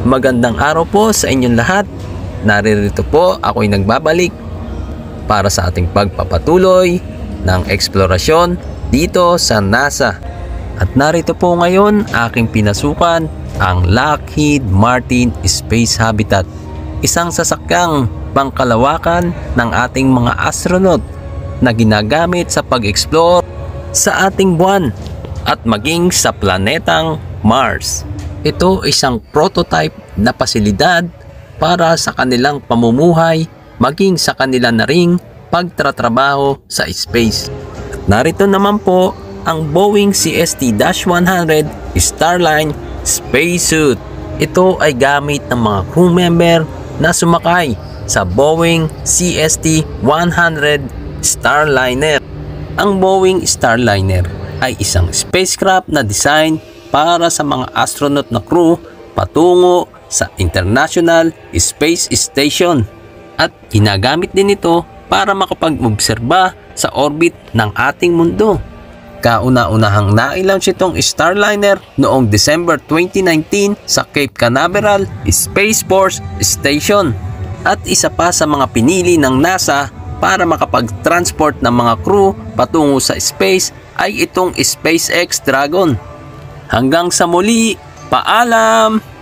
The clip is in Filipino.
Magandang araw po sa inyong lahat. Naririto po ako'y nagbabalik para sa ating pagpapatuloy ng eksplorasyon dito sa NASA. At narito po ngayon aking pinasukan ang Lockheed Martin Space Habitat, isang sasakyang pangkalawakan ng ating mga astronaut na ginagamit sa pag-explore sa ating buwan at maging sa planetang Mars. Ito isang prototype na pasilidad para sa kanilang pamumuhay maging sa kanila na ring pagtatrabaho sa space. At narito naman po ang Boeing CST-100 Starline spacesuit. Ito ay gamit ng mga crew member na sumakay sa Boeing CST-100 Starliner. Ang Boeing Starliner ay isang spacecraft na design para sa mga astronaut na crew patungo sa International Space Station at ginagamit din ito para makapag-obserba sa orbit ng ating mundo. Kauna-unahang na-launch itong Starliner noong December 2019 sa Cape Canaveral Space Force Station at isa pa sa mga pinili ng NASA para makapag-transport ng mga crew patungo sa space ay itong SpaceX Dragon. Hanggang sa muli, paalam!